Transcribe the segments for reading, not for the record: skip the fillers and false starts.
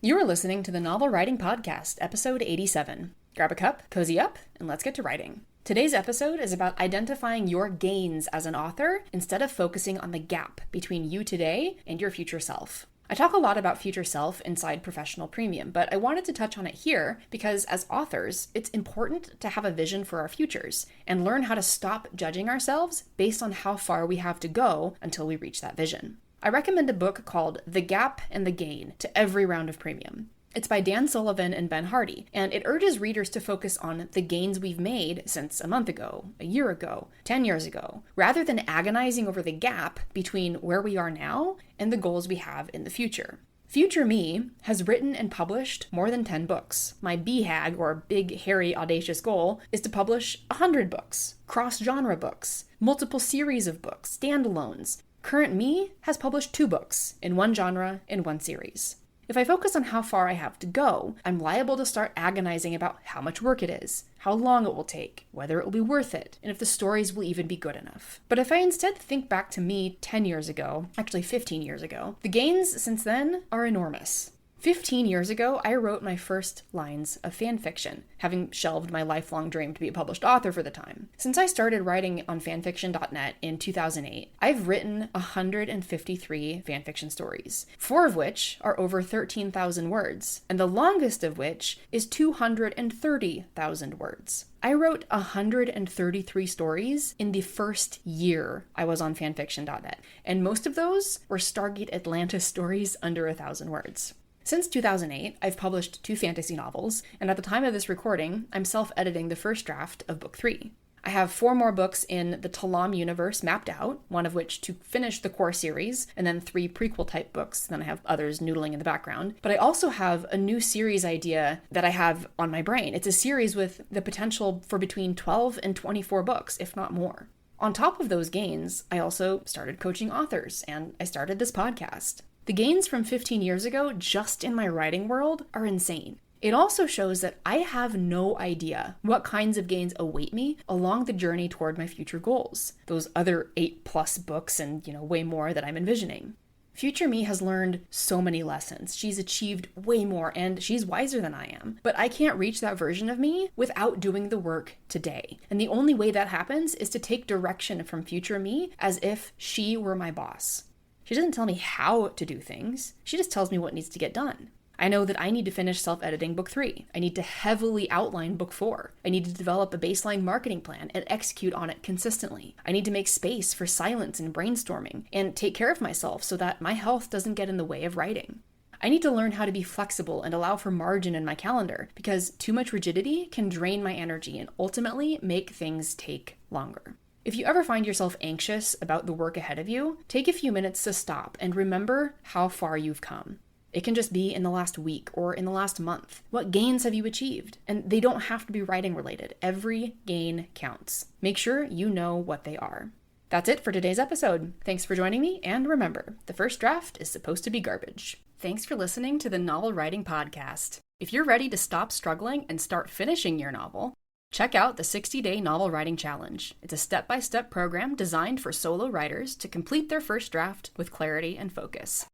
You are listening to the Novel Writing Podcast, episode 87. Grab a cup, cozy up, and let's get to writing. Today's episode is about identifying your gains as an author instead of focusing on the gap between you today and your future self. I talk a lot about future self inside Professional Premium, but I wanted to touch on it here because as authors, it's important to have a vision for our futures and learn how to stop judging ourselves based on how far we have to go until we reach that vision. I recommend a book called The Gap and the Gain to every round of premium. It's by Dan Sullivan and Ben Hardy, and it urges readers to focus on the gains we've made since a month ago, a year ago, 10 years ago, rather than agonizing over the gap between where we are now and the goals we have in the future. Future me has written and published more than 10 books. My BHAG, or big, hairy, audacious goal, is to publish 100 books, cross-genre books, multiple series of books, standalones. Current me has published 2 books in one genre in one series. If I focus on how far I have to go, I'm liable to start agonizing about how much work it is, how long it will take, whether it will be worth it, and if the stories will even be good enough. But if I instead think back to me 10 years ago, actually 15 years ago, the gains since then are enormous. 15 years ago, I wrote my first lines of fan fiction, having shelved my lifelong dream to be a published author for the time. Since I started writing on fanfiction.net in 2008, I've written 153 fanfiction stories, 4 of which are over 13,000 words, and the longest of which is 230,000 words. I wrote 133 stories in the first year I was on fanfiction.net, and most of those were Stargate Atlantis stories under 1,000 words. Since 2008, I've published 2 fantasy novels, and at the time of this recording, I'm self-editing the first draft of Book 3. I have 4 more books in the Talam universe mapped out, one of which to finish the core series, and then 3 prequel-type books, then I have others noodling in the background. But I also have a new series idea that I have on my brain. It's a series with the potential for between 12 and 24 books, if not more. On top of those gains, I also started coaching authors, and I started this podcast. The gains from 15 years ago, just in my writing world, are insane. It also shows that I have no idea what kinds of gains await me along the journey toward my future goals. Those other 8+ books and, way more that I'm envisioning. Future me has learned so many lessons. She's achieved way more and she's wiser than I am. But I can't reach that version of me without doing the work today. And the only way that happens is to take direction from future me as if she were my boss. She doesn't tell me how to do things. She just tells me what needs to get done. I know that I need to finish self-editing Book 3. I need to heavily outline Book 4. I need to develop a baseline marketing plan and execute on it consistently. I need to make space for silence and brainstorming and take care of myself so that my health doesn't get in the way of writing. I need to learn how to be flexible and allow for margin in my calendar because too much rigidity can drain my energy and ultimately make things take longer. If you ever find yourself anxious about the work ahead of you, take a few minutes to stop and remember how far you've come. It can just be in the last week or in the last month. What gains have you achieved? And they don't have to be writing related. Every gain counts. Make sure you know what they are. That's it for today's episode. Thanks for joining me, and remember, the first draft is supposed to be garbage. Thanks for listening to the Novel Writing Podcast. If you're ready to stop struggling and start finishing your novel, check out the 60-Day Novel Writing Challenge. It's a step-by-step program designed for solo writers to complete their first draft with clarity and focus.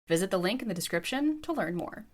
Visit the link in the description to learn more.